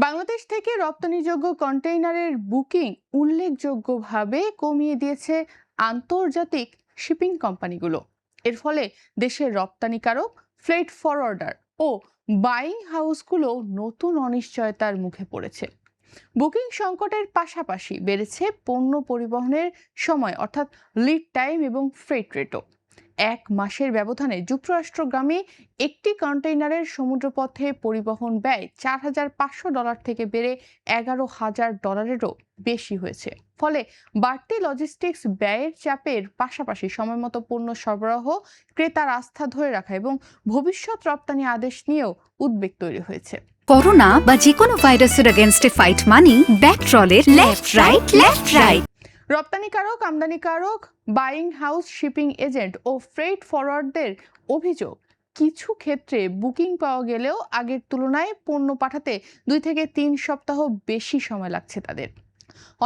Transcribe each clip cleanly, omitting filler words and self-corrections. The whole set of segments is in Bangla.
বাংলাদেশ থেকে রপ্তানিযোগ্য কন্টেইনারের বুকিং উল্লেখযোগ্যভাবে কমিয়ে দিয়েছে আন্তর্জাতিক শিপিং কোম্পানিগুলো। এর ফলে দেশের রপ্তানিকারক, ফ্রেট ফরওয়ার্ডার ও বাইং হাউসগুলো নতুন অনিশ্চয়তার মুখে পড়েছে। বুকিং সংকটের পাশাপাশি বেড়েছে পণ্য পরিবহনের সময় অর্থাৎ লিড টাইম এবং ফ্রেট রেটও। এক মাসের ব্যবধানে যুক্তরাষ্ট্রগামী একটি কন্টেইনারের সমুদ্রপথে পরিবহন ব্যয় $4,500 থেকে বেড়ে $11,000-এরও বেশি হয়েছে। ফলে বাড়তি লজিস্টিক্স ব্যয়ের চাপের পাশাপাশি সময়মতো পণ্য সরবরাহ, ক্রেতার আস্থা ধরে রাখা এবং ভবিষ্যৎ রপ্তানি আদেশ নিয়েও উদ্বেগ তৈরি হয়েছে। করোনা বা যে কোনো ভাইরাসের এগেনস্টে ফাইট মানি ব্যাকট্রলের লেফট রাইট। রপ্তানিকারক, আমদানিকারক, বাইং হাউস, শিপিং এজেন্ট ও ফ্রেট ফরওয়ার্ডদের অভিযোগ, কিছু ক্ষেত্রে বুকিং পাওয়া গেলেও আগের তুলনায় পণ্য পাঠাতে 2 থেকে 3 সপ্তাহ বেশি সময় লাগছে তাদের।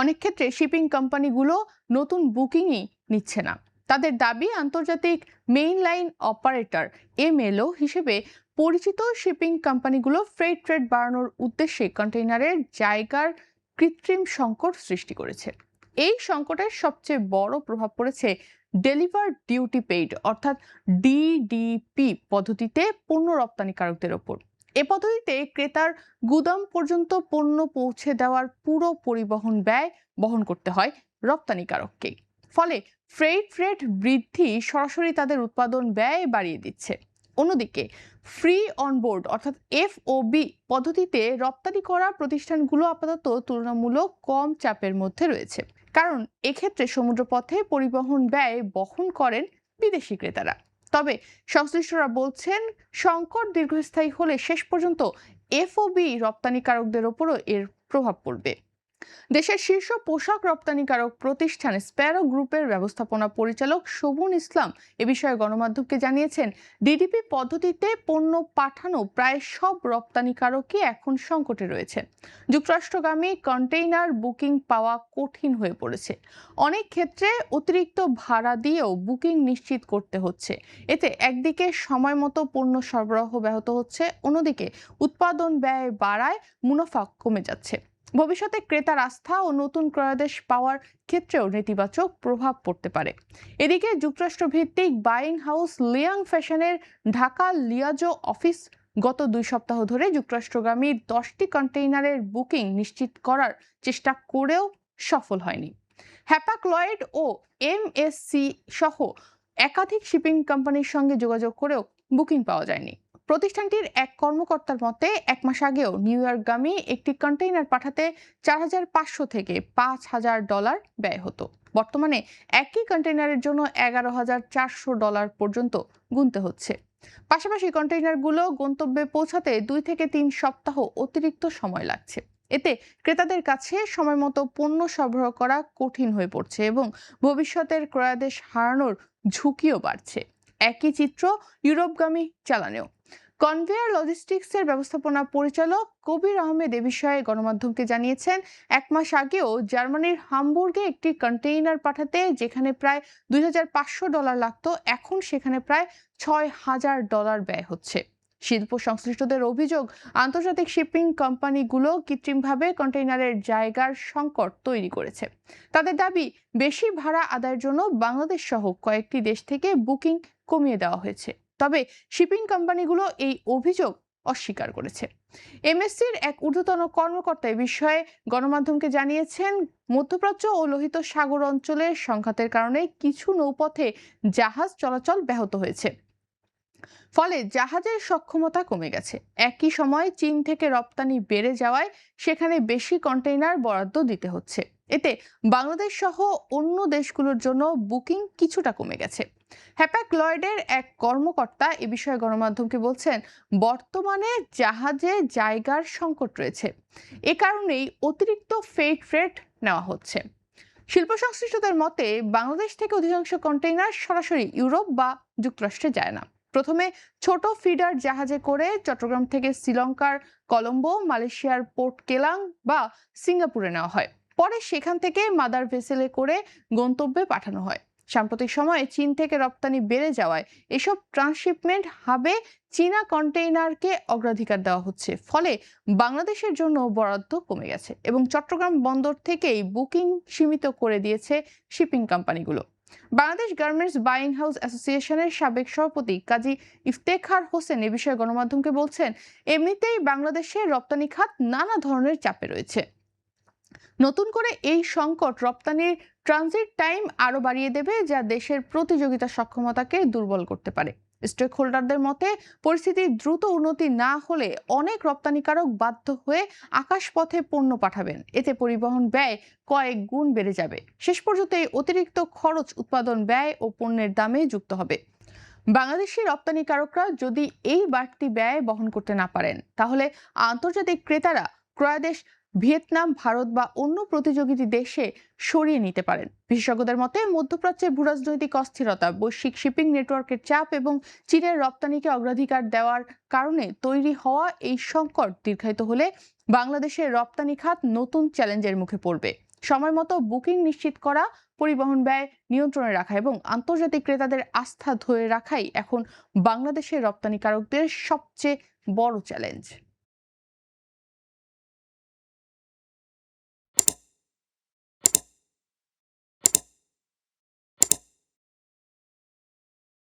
অনেক ক্ষেত্রে শিপিং কোম্পানিগুলো নতুন বুকিংই নিচ্ছে না। তাদের দাবি, আন্তর্জাতিক মেইন লাইন অপারেটর এমএলও হিসেবে পরিচিত শিপিং কোম্পানিগুলো ফ্রেট রেট বাড়ানোর উদ্দেশ্যে কন্টেইনারের জায়গার কৃত্রিম সংকট সৃষ্টি করেছে। এই সংকটের সবচেয়ে বড় প্রভাব পড়েছে ডেলিভার ডিউটি পেইড অর্থাৎ ডিডিপি পদ্ধতিতে পণ্য রপ্তানিকারকদের ওপর। এ পদ্ধতিতে ক্রেতার গুদাম পর্যন্ত পণ্য পৌঁছে দেওয়ার পুরো পরিবহন ব্যয় বহন করতে হয় রপ্তানিকারককে। ফলে ফ্রেট রেট বৃদ্ধি সরাসরি তাদের উৎপাদন ব্যয় বাড়িয়ে দিচ্ছে। অন্যদিকে ফ্রি অনবোর্ড অর্থাৎ এফওবি পদ্ধতিতে রপ্তানি করা প্রতিষ্ঠানগুলো আপাতত তুলনামূলক কম চাপের মধ্যে রয়েছে, কারণ এক্ষেত্রে সমুদ্রপথে পরিবহন ব্যয় বহন করেন বিদেশি ক্রেতারা। তবে সংশ্লিষ্টরা বলছেন, সংকট দীর্ঘস্থায়ী হলে শেষ পর্যন্ত এফওবি রপ্তানিকারকদের ওপরও এর প্রভাব পড়বে। দেশের শীর্ষ পোশাক রপ্তানিকারক প্রতিষ্ঠান স্প্যারো গ্রুপের ব্যবস্থাপনা পরিচালক শোভন ইসলাম এ বিষয়ে গণমাধ্যমকে জানিয়েছেন, ডিডিপি পদ্ধতিতে পণ্য পাঠানো প্রায় সব রপ্তানিকারকই এখন সংকটে রয়েছে। যুক্তরাষ্ট্রগামী কন্টেইনার বুকিং পাওয়া কঠিন হয়ে পড়েছে। অনেক ক্ষেত্রে অতিরিক্ত ভাড়া দিয়েও বুকিং নিশ্চিত করতে হচ্ছে। এতে একদিকে সময় মতো পণ্য সরবরাহ ব্যাহত হচ্ছে, অন্যদিকে উৎপাদন ব্যয় বাড়ায় মুনাফা কমে যাচ্ছে। ভবিষ্যতে ক্রেতার আস্থা ও নতুন ক্রয়াদেশ পাওয়ার ক্ষেত্রেও নেতিবাচক প্রভাব পড়তে পারে। এদিকে যুক্তরাষ্ট্র ভিত্তিক বাইং হাউস লিয়াং ফ্যাশনের ঢাকা লিয়াজো অফিস গত 2 সপ্তাহ ধরে যুক্তরাষ্ট্রগামী 10টি কন্টেইনারের বুকিং নিশ্চিত করার চেষ্টা করেও সফল হয়নি। হ্যাপাক্লয়েড ও এমএসসি সহ একাধিক শিপিং কোম্পানির সঙ্গে যোগাযোগ করেও বুকিং পাওয়া যায়নি। প্রতিষ্ঠানটির এক কর্মকর্তার মতে, 1 মাস আগেও নিউ ইয়র্কগামী একটি কন্টেইনার পাঠাতে $4,500 থেকে $5,000 ব্যয় হতো। বর্তমানে একই কন্টেইনারের জন্য $11,400 পর্যন্ত গুনতে হচ্ছে। পাশাপাশি কন্টেইনারগুলো গন্তব্যে পৌঁছাতে 2 থেকে 3 সপ্তাহ অতিরিক্ত সময় লাগছে। এতে ক্রেতাদের কাছে সময়মতো পণ্য সরবরাহ করা কঠিন হয়ে পড়ছে এবং ভবিষ্যতের ক্রয়াদেশ হারানোর ঝুঁকিও বাড়ছে। একই চিত্র ইউরোপগামী চালানেও। কনভেয়ার লজিস্টিক্সের ব্যবস্থাপনা পরিচালক কবির আহমেদ এ বিষয়ে গণমাধ্যমকে জানিয়েছেন, 1 মাস আগেও জার্মানির হামবুর্গে একটি কন্টেইনার পাঠাতে যেখানে প্রায় $2,500 লাগত, এখন সেখানে প্রায় $6,000 ব্যয় হচ্ছে। শিল্প সংশ্লিষ্টদের অভিযোগ, আন্তর্জাতিক শিপিং কোম্পানিগুলো কৃত্রিমভাবে কন্টেইনারের জায়গার সংকট তৈরি করেছে। তাদের দাবি, বেশি ভাড়া আদায়ের জন্য বাংলাদেশ সহ কয়েকটি দেশ থেকে বুকিং কমিয়ে দেওয়া হয়েছে। তবে শিপিং কোম্পানিগুলো এই অভিযোগ অস্বীকার করেছে। এমএসসির এক ঊর্ধ্বতন কর্মকর্তা এ বিষয়ে গণমাধ্যমকে জানিয়েছেন, মধ্যপ্রাচ্য ও লোহিত সাগর অঞ্চলের সংঘাতের কারণে কিছু নৌপথে জাহাজ চলাচল ব্যাহত হয়েছে, ফলে জাহাজের সক্ষমতা কমে গেছে। একই সময় চীন থেকে রপ্তানি বেড়ে যাওয়ায় সেখানে বেশি কন্টেইনার বরাদ্দ দিতে হচ্ছে। এতে বাংলাদেশ সহ অন্য দেশগুলোর জন্য বুকিং কিছুটা কমে গেছে। হ্যাপাক্লয়েডের এক কর্মকর্তা এ বিষয়ে গণমাধ্যমকে বলছেন, বর্তমানে জাহাজে জায়গার সংকট রয়েছে, এ কারণেই অতিরিক্ত ফ্রেট নেওয়া হচ্ছে। শিল্প সংশ্লিষ্টদের মতে, বাংলাদেশ থেকে অধিকাংশ কন্টেইনার সরাসরি ইউরোপ বা যুক্তরাষ্ট্রে যায় না। প্রথমে ছোট ফিডার জাহাজে করে চট্টগ্রাম থেকে শ্রীলঙ্কার কলম্বো, মালয়েশিয়ার পোর্ট কেলাং বা সিঙ্গাপুরে নেওয়া হয়। পরে সেখান থেকে মাদার ভেসেলে করে গন্তব্যে পাঠানো হয়। সাম্প্রতিক সময়ে চীন থেকে রপ্তানি বেড়ে যাওয়ায় এসব ট্রান্সশিপমেন্ট হাবে চীনা কন্টেইনারকে অগ্রাধিকার দেওয়া হচ্ছে, ফলে বাংলাদেশের জন্য বরাদ্দ কমে গেছে এবং চট্টগ্রাম বন্দর থেকেই বুকিং সীমিত করে দিয়েছে শিপিং কোম্পানিগুলো। বাংলাদেশ গার্মেন্টস বাইং হাউস অ্যাসোসিয়েশনের সাবেক সভাপতি কাজী ইফতেখার হোসেন এ বিষয়ে গণমাধ্যমকে বলছেন, এমনিতেই বাংলাদেশের রপ্তানি খাত নানা ধরনের চাপে রয়েছে। নতুন করে এই সংকট রপ্তানির ট্রানজিট টাইম আরো বাড়িয়ে দেবে, যা দেশের প্রতিযোগিতা সক্ষমতাকে দুর্বল করতে পারে। স্টেক হোল্ডারদের মতে, পরিস্থিতি দ্রুত উন্নতি না হলে অনেক রপ্তানিকারক বাধ্য হয়ে আকাশপথে পণ্য পাঠাবেন। এতে পরিবহন ব্যয় কয়েক গুণ বেড়ে যাবে। শেষ পর্যন্ত এই অতিরিক্ত খরচ উৎপাদন ব্যয় ও পণ্যের দামে যুক্ত হবে। বাংলাদেশি রপ্তানিকারকরা যদি এই বাড়তি ব্যয় বহন করতে না পারেন, তাহলে আন্তর্জাতিক ক্রেতারা ক্রয়াদেশ ভিয়েতনাম, ভারত বা অন্য প্রতিযোগী দেশে সরিয়ে নিতে পারেন। বিশেষজ্ঞদের মতে, মধ্যপ্রাচ্যের ভূরাজনৈতিক অস্থিরতা, বৈশ্বিক শিপিং নেটওয়ার্কের চাপ এবং চীনের রপ্তানিকে অগ্রাধিকার দেওয়ার কারণে তৈরি হওয়া এই সংকট দীর্ঘায়িত হলে বাংলাদেশের রপ্তানি খাত নতুন চ্যালেঞ্জের মুখে পড়বে। সময় মতো বুকিং নিশ্চিত করা, পরিবহন ব্যয় নিয়ন্ত্রণে রাখা এবং আন্তর্জাতিক ক্রেতাদের আস্থা ধরে রাখাই এখন বাংলাদেশের রপ্তানিকারকদের সবচেয়ে বড় চ্যালেঞ্জ।